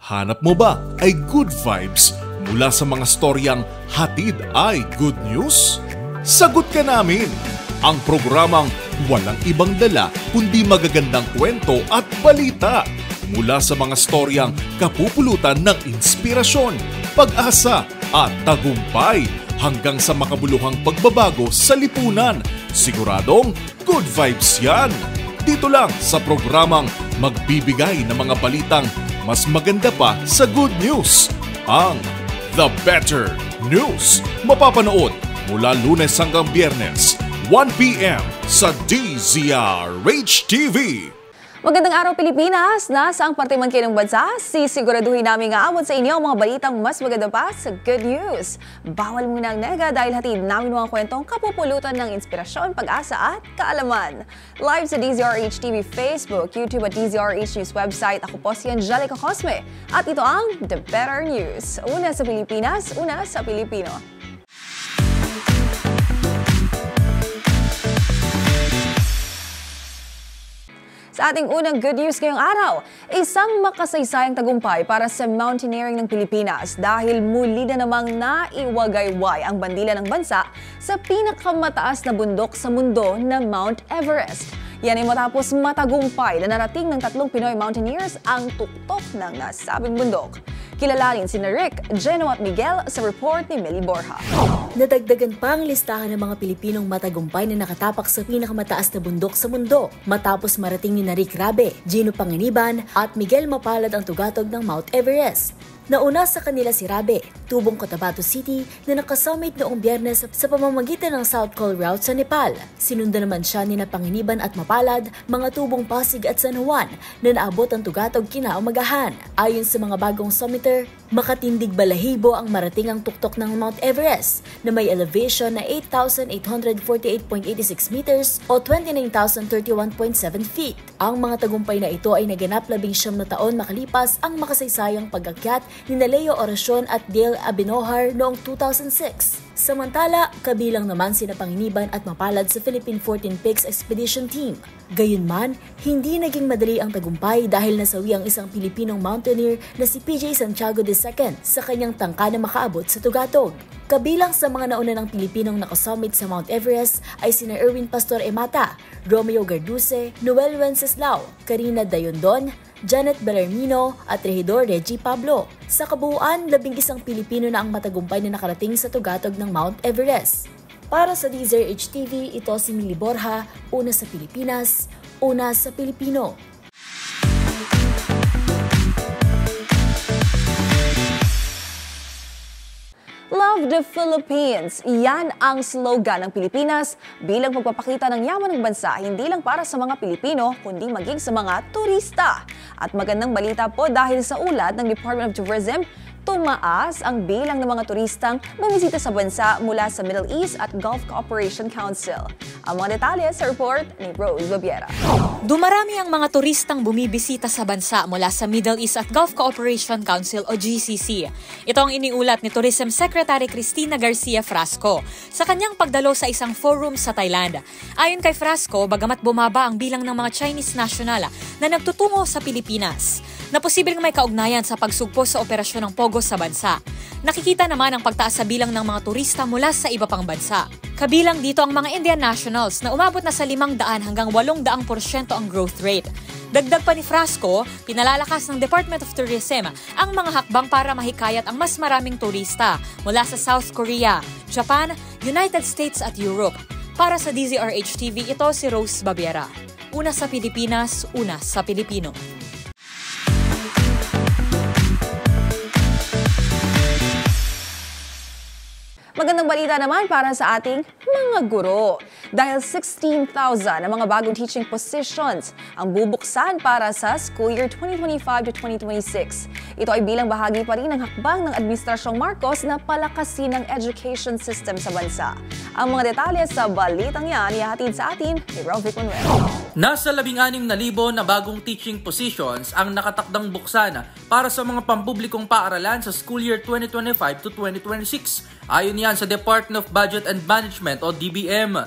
Hanap mo ba ay good vibes mula sa mga storyang hatid ay good news? Sagot ka namin! Ang programang walang ibang dala kundi magagandang kwento at balita mula sa mga storyang kapupulutan ng inspirasyon, pag-asa at tagumpay hanggang sa makabuluhang pagbabago sa lipunan. Siguradong good vibes yan! Dito lang sa programang magbibigay ng mga balitang mas maganda pa sa good news, ang The Better News. Mapapanood mula Lunes hanggang Biyernes, 1 p.m. sa DZRH TV. Magandang araw Pilipinas! Nasa ang parte man kayo ng bansa, sisiguraduhin namin aabot sa inyo ang mga balitang mas maganda pa sa good news. Bawal muna ang nega dahil hatid namin mga kwentong kapupulutan ng inspirasyon, pag-asa at kaalaman. Live sa DZRH TV Facebook, YouTube at DZRH News website, ako po si Angelica Cosme. At ito ang The Better News. Una sa Pilipinas, una sa Pilipino. Sa ating unang good news ngayong araw, isang makasaysayang tagumpay para sa mountaineering ng Pilipinas dahil muli na namang naiwagayway ang bandila ng bansa sa pinakamataas na bundok sa mundo na Mount Everest. Yan ay matapos matagumpay na narating ng 3 Pinoy mountaineers ang tuktok ng nasabing bundok. Kilalanin sina Rick, Geno at Miguel sa report ni Meli Borja. Nadagdagan pa ang listahan ng mga Pilipinong matagumpay na nakatapak sa pinakamataas na bundok sa mundo matapos marating ni Rick Rabe, Geno Panganiban at Miguel Mapalad ang tugatog ng Mount Everest. Nauna sa kanila si Rabe, tubong Cotabato City na nakasummit noong Biyernes sa pamamagitan ng South Col route sa Nepal. Sinundan naman siya ni Panganiban at Mapalad, mga tubong Pasig at San Juan na naabot ang tugatog kinaumagahan. Ayon sa mga bagong summiter, makatindig balahibo ang marating ang tuktok ng Mount Everest na may elevation na 8,848.86 meters o 29,031.7 feet. Ang mga tagumpay na ito ay naganap 19 na taon makalipas ang makasaysayang pag-akyat ni Leo Oracion at Dale Abinohar noong 2006. Samantala, kabilang naman sina Panganiban at Mapalad sa Philippine 14 Peaks Expedition Team. Gayunman, hindi naging madali ang tagumpay dahil nasawi ang isang Pilipinong mountaineer na si PJ Santiago II sa kanyang tangka na makaabot sa tugatog. Kabilang sa mga nauna ng Pilipinong nakasummit sa Mount Everest ay sina Erwin Pastor Emata, Romeo Garduce, Noel Wenceslao, Karina Dayondon, Janet Bellarmino at Regidor Reggie Pablo. Sa kabuuan, 11 Pilipino na ang matagumpay na nakarating sa tugatog ng Mount Everest. Para sa DZRH TV, ito si Meli Borja, una sa Pilipinas, una sa Pilipino. Love the Philippines! Yan ang slogan ng Pilipinas bilang pagpapakita ng yaman ng bansa hindi lang para sa mga Pilipino kundi maging sa mga turista. At magandang balita po dahil sa ulat ng Department of Tourism, tumaas ang bilang ng mga turistang bumisita sa bansa mula sa Middle East at Gulf Cooperation Council. Ang mga detalye sa report ni Rose Babiera. Dumarami ang mga turistang bumibisita sa bansa mula sa Middle East at Gulf Cooperation Council o GCC. Ito ang iniulat ni Tourism Secretary Cristina Garcia Frasco sa kanyang pagdalo sa isang forum sa Thailand. Ayon kay Frasco, bagamat bumaba ang bilang ng mga Chinese national na nagtutungo sa Pilipinas, na posibleng may kaugnayan sa pagsugpo sa operasyon ng Pogo sa bansa. Nakikita naman ang pagtaas sa bilang ng mga turista mula sa iba pang bansa. Kabilang dito ang mga Indian nationals na umabot na sa 500 hanggang 800% ang growth rate. Dagdag pa ni Frasco, pinalalakas ng Department of Tourism ang mga hakbang para mahikayat ang mas maraming turista mula sa South Korea, Japan, United States at Europe. Para sa DZRH TV, ito si Rose Babiera. Una sa Pilipinas, una sa Pilipino. Magandang balita naman para sa ating mga guro. Dahil 16,000 na mga bagong teaching positions ang bubuksan para sa school year 2025 to 2026. Ito ay bilang bahagi pa rin ng hakbang ng Administrasyong Marcos na palakasin ang education system sa bansa. Ang mga detalye sa balitang yan ihahatid sa atin ni Rovic Manuel. Nasa 16,000 na bagong teaching positions ang nakatakdang buksan para sa mga pampublikong paaralan sa school year 2025 to 2026. Ayon yan sa Department of Budget and Management o DBM.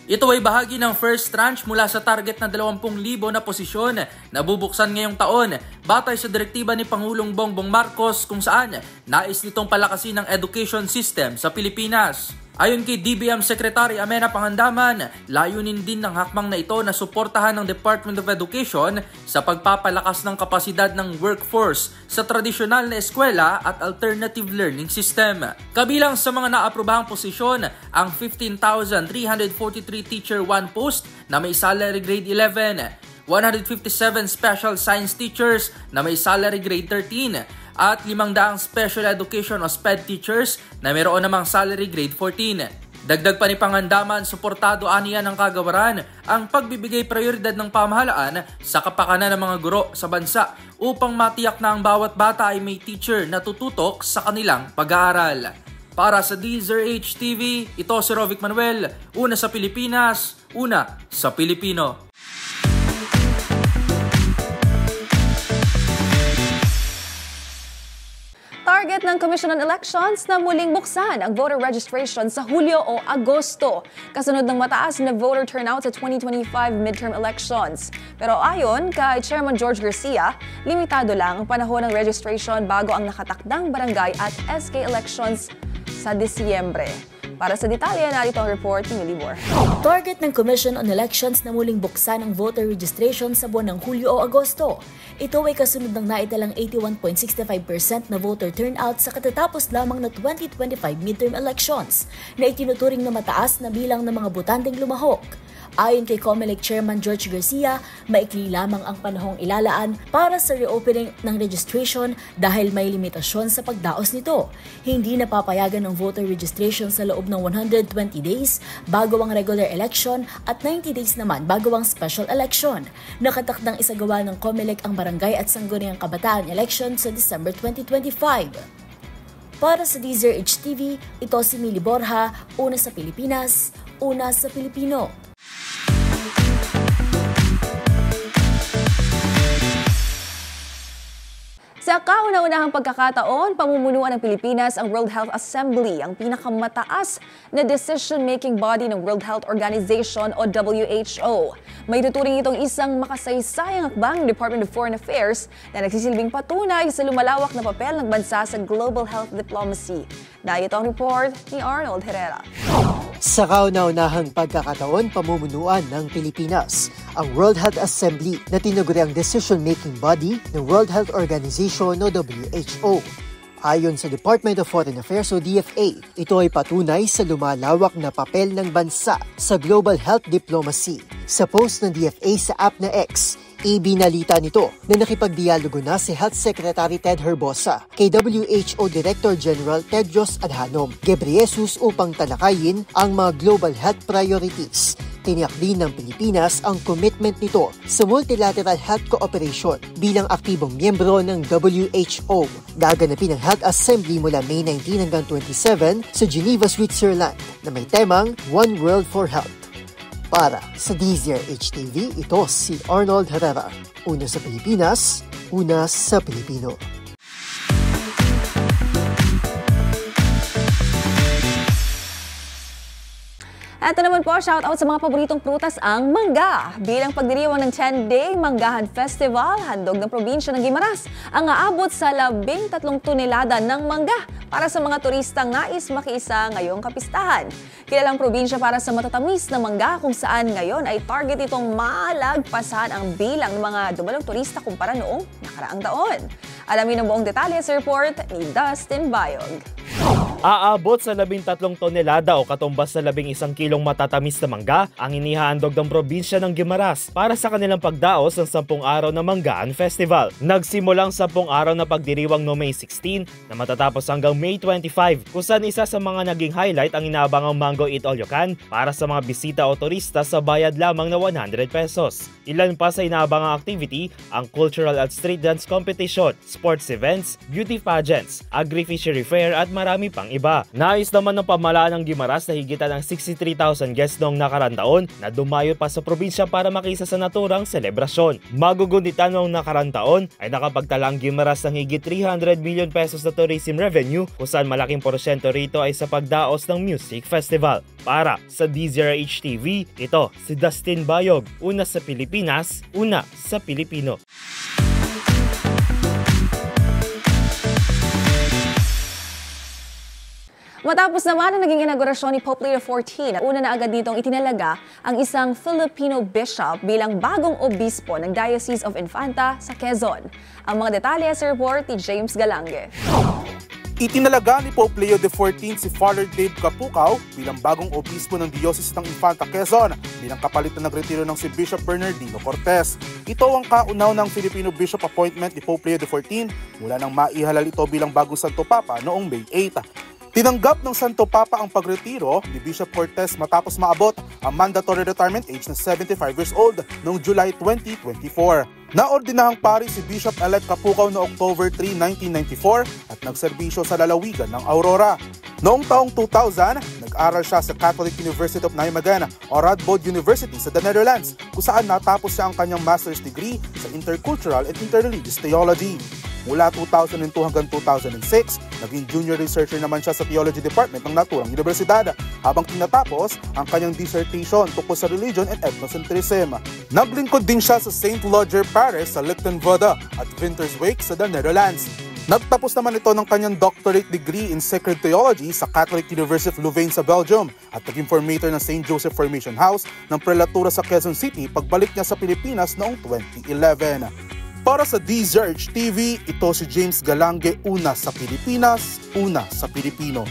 Ito ay bahagi ng first tranche mula sa target na 20,000 na posisyon na bubuksan ngayong taon batay sa direktiba ni Pangulong Bongbong Marcos kung saan nais nitong palakasin ang education system sa Pilipinas. Ayon kay DBM Secretary Amenah Pangandaman, layunin din ng hakbang na ito na suportahan ng Department of Education sa pagpapalakas ng kapasidad ng workforce sa tradisyonal na eskwela at alternative learning system. Kabilang sa mga naaprobahang posisyon ang 15,343 Teacher 1 post na may salary grade 11, 157 special science teachers na may salary grade 13, at 500 special education o SPED teachers na mayroon namang salary grade 14. Dagdag pa ni Pangandaman, suportado aniya ng kagawaran ang pagbibigay prioridad ng pamahalaan sa kapakanan ng mga guro sa bansa upang matiyak na ang bawat bata ay may teacher na tututok sa kanilang pag-aaral. Para sa DZRH TV, ito si Rovic Manuel, una sa Pilipinas, una sa Pilipino. Target ng Commission on Elections na muling buksan ang voter registration sa Hulyo o Agosto, kasunod ng mataas na voter turnout sa 2025 midterm elections. Pero ayon kay Chairman George Garcia, limitado lang ang panahon ng registration bago ang nakatakdang barangay at SK elections sa Disyembre. Para sa detalye, narito ang report ni Millie Moore. Target ng Commission on Elections na muling buksan ang voter registration sa buwan ng Hulyo o Agosto. Ito ay kasunod ng naitalang 81.65% na voter turnout sa katatapos lamang na 2025 midterm elections na itinuturing na mataas na bilang ng mga botanteng lumahok. Ayon kay COMELEC Chairman George Garcia, maikli lamang ang panahong ilalaan para sa reopening ng registration dahil may limitasyon sa pagdaos nito. Hindi napapayagan ng voter registration sa loob ng 120 days bago ang regular election at 90 days naman bago ang special election. Nakatakdang isagawa ng COMELEC ang barangay at sangguniang kabataan election sa December 2025. Para sa DZRH TV, ito si Millie Borja, una sa Pilipinas, una sa Pilipino. Sa kauna-unahang pagkakataon, pamumunuan ng Pilipinas ang World Health Assembly, ang pinakamataas na decision-making body ng World Health Organization o WHO. May tuturing itong isang makasaysayang hakbang ng Department of Foreign Affairs na nagsisilbing patunay sa lumalawak na papel ng bansa sa global health diplomacy. Narito ang report ni Arnold Herrera. Sa kauna-unahang pagkakataon, pamumunuan ng Pilipinas ang World Health Assembly na tinaguriang decision-making body ng World Health Organization o WHO. Ayon sa Department of Foreign Affairs o DFA, ito ay patunay sa lumalawak na papel ng bansa sa global health diplomacy. Sa post ng DFA sa app na X, ibinalita nito na nakipagdialogo na si Health Secretary Ted Herbosa kay WHO Director General Tedros Adhanom Ghebreyesus upang talakayin ang mga global health priorities. Tiniyak din ng Pilipinas ang commitment nito sa multilateral health cooperation bilang aktibong miyembro ng WHO. Gaganapin ang Health Assembly mula May 19 hanggang 27 sa Geneva, Switzerland na may temang One World for Health. Para sa DZRH TV, ito si Arnold Herrera. Una sa Pilipinas, una sa Pilipino. Ito naman po, shoutout sa mga paboritong prutas ang mangga. Bilang pagdiriwang ng 10-day Manggahan Festival, handog ng probinsya ng Guimaras ang aabot sa 13 tonelada ng mangga para sa mga turistang nais makiisa ngayong kapistahan. Kilalang probinsya para sa matatamis na mangga kung saan ngayon ay target itong malagpasan ang bilang ng mga dumalong turista kumpara noong nakaraang taon. Alamin ang buong detalye sa report ni Dustin Bayog. Aabot sa 13 tonelada o katumbas sa 11 kilong matatamis na mangga ang inihahandog ng probinsya ng Guimaras para sa kanilang pagdaos ng 10 araw na Manggahan Festival. Nagsimulang 10 araw na pagdiriwang no May 16 na matatapos hanggang May 25 kung saan isa sa mga naging highlight ang inaabangang Mango Eat All You Can para sa mga bisita o turista sa bayad lamang na 100 pesos. Ilan pa sa inaabangang activity ang cultural at street dance competition, sports events, beauty pageants, agri-fishery fair at marami pang ang iba. Nais naman ng pamahalaan ng Guimaras na higitan ng 63,000 guests noong nakarang taon na dumayo pa sa probinsya para makisa sa naturang selebrasyon. Magugunitan noong nakarang taon ay nakapagtala ang Guimaras ng higit 300 million pesos na tourism revenue kung saan malaking porsyento rito ay sa pagdaos ng music festival. Para sa DZRH TV, ito si Dustin Bayog, una sa Pilipinas, una sa Pilipino. Matapos naman ang naging inaugurasyon ni Pope Leo XIV, una na agad ditong itinalaga ang isang Filipino bishop bilang bagong obispo ng Diocese of Infanta sa Quezon. Ang mga detalye sa report ni James Galange. Itinalaga ni Pope Leo XIV si Father Dave Capucao bilang bagong obispo ng Diocese ng Infanta Quezon bilang kapalit na nagretiro ng si Bishop Bernardino Cortez. Ito ang kaunaw ng Filipino bishop appointment ni Pope Leo XIV mula nang maihalal ito bilang bagong Santo Papa noong May 8. Tinanggap ng Santo Papa ang pagretiro ni Bishop Cortez matapos maabot ang mandatory retirement age na 75 years old noong July 2024. Naordinahang pari si Bishop-elect Capucao noong October 3, 1994 at nagserbisyo sa lalawigan ng Aurora. Noong taong 2000, nag-aral siya sa Catholic University of Nijmegen o Radboud University sa the Netherlands kung saan natapos siya ang kanyang master's degree sa Intercultural and Interreligious Theology. Mula 2002 hanggang 2006, naging junior researcher naman siya sa Theology Department ng naturang universidad habang tinatapos ang kanyang dissertation tungkol sa religion and ethnocentrism. Naglingkod din siya sa St. Lodger Parish sa Lichtenvoorde at Winterswijk sa the Netherlands. Nagtapos naman ito ng kanyang doctorate degree in Sacred Theology sa Catholic University of Louvain sa Belgium at naging formator ng St. Joseph Formation House ng Prelatura sa Quezon City pagbalik niya sa Pilipinas noong 2011. Para sa DZRH TV, ito si James Galange, una sa Pilipinas, una sa Pilipino.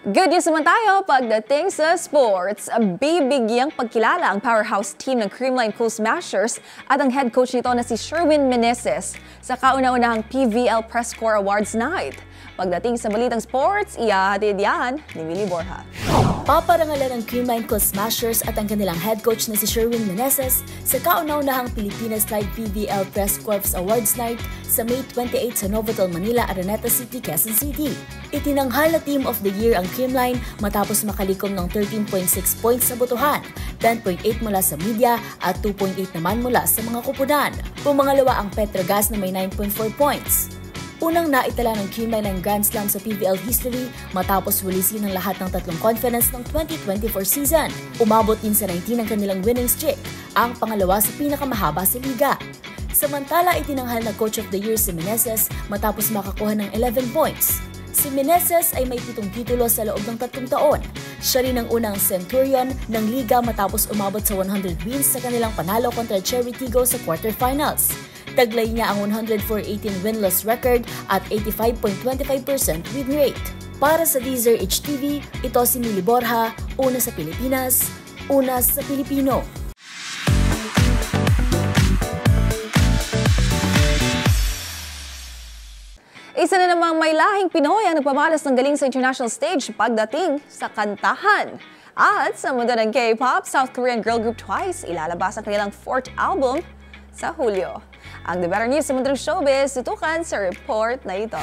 Good news naman tayo pagdating sa sports. Bibigyang pagkilala ang powerhouse team ng Creamline Cool Smashers at ang head coach nito na si Sherwin Meneses sa kauna-unahang PVL Press Corps Awards Night. Pagdating sa balitang sports, ihahatid yan ni Willie Borja. Paparangalan ng Creamline Cool Smashers at ang kanilang head coach na si Sherwin Meneses sa kauna-unahang Pilipinas Live PVL Press Corps Awards Night sa May 28 sa Novotel Manila, Araneta City, Quezon City. Itinanghal na Team of the Year ang Creamline matapos makalikom ng 13.6 points sa botohan, 10.8 mula sa media at 2.8 naman mula sa mga kupunan. Pumangalawa ang Petrogas na may 9.4 points. Unang naitala ng Creamline ng Grand Slam sa PVL history matapos walisin ang lahat ng tatlong conference ng 2024 season. Umabot din sa 19 ang kanilang winning streak, ang pangalawa sa pinakamahaba sa liga. Samantala, itinanghal na Coach of the Year si Meneses matapos makakuha ng 11 points. Si Meneses ay may 7 titulo sa loob ng 3 taon. Siya rin ang unang Centurion ng liga matapos umabot sa 100 wins sa kanilang panalo kontra Cherry Tigo sa quarterfinals. Taglay niya ang 104-18 win-loss record at 85.25% win rate. Para sa DZRH TV, ito si Millie Borja, una sa Pilipinas, una sa Pilipino. Isa na namang may lahing Pinoy ang nagpamalas ng galing sa international stage pagdating sa kantahan. At sa mundo ng K-pop, South Korean girl group Twice ilalabas ang kanilang 4th album sa Hulyo. Ang The Better News sa mundo ng showbiz, tutukan sa report na ito.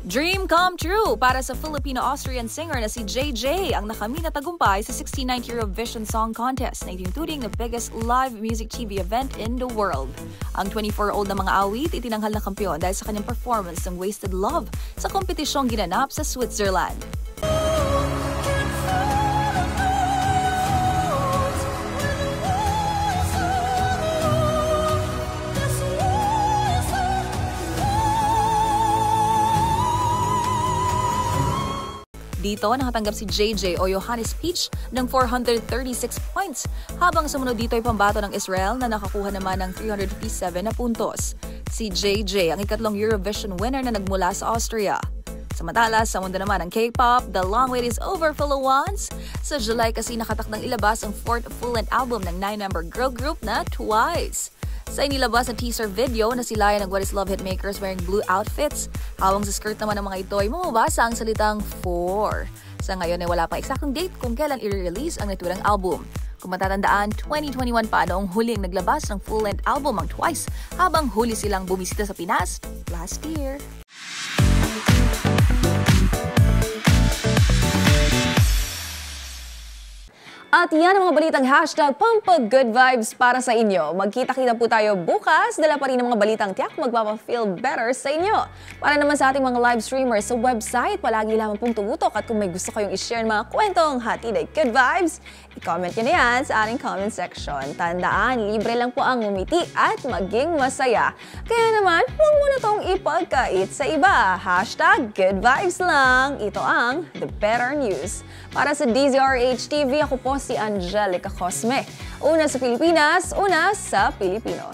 Dream come true para sa Filipino-Austrian singer na si JJ ang nakamit na tagumpay sa 69th Eurovision Song Contest na itinuturing na biggest live music TV event in the world. Ang 24-year-old na mga awit itinanghal na kampiyon dahil sa kanyang performance ng Wasted Love sa kompetisyong ginanap sa Switzerland. Dito, nakatanggap si JJ o Johannes Peach ng 436 points, habang sumunod dito ay pambato ng Israel na nakakuha naman ng 357 na puntos. Si JJ ang ikatlong Eurovision winner na nagmula sa Austria. Samantala, sa mundo naman ng K-pop, the long wait is over, fellow ones. Sa July kasi nakatakdang ilabas ang 4th full-length album ng 9-member girl group na Twice. Sa inilabas na teaser video na sila ay ng What is Love hitmakers wearing blue outfits, habang sa skirt naman ng mga ito ay mamabasa ang salitang 4. Sa ngayon ay wala pang eksaktong date kung kailan i-release ang naturang album. Kung matatandaan, 2021 pa noong huling naglabas ng full-length album ang Twice habang huli silang bumisita sa Pinas last year. At yan ang mga balitang hashtag Pampag-Good Vibes para sa inyo. Magkita-kita po tayo bukas. Dala pa rin ang mga balitang tiyak magpapa-feel better sa inyo. Para naman sa ating mga live streamers sa website, palagi lamang pong tumutok. At kung may gusto kayong i-share mga kwentong hatid ay good vibes, i-comment nyo na yan sa ating comment section. Tandaan, libre lang po ang umiti at maging masaya. Kaya naman, huwag mo na tong ipagkait sa iba. Hashtag Good Vibes lang. Ito ang The Better News. Para sa DZRH TV, ako po si Angelica Cosme. Una sa Pilipinas, una sa Pilipino.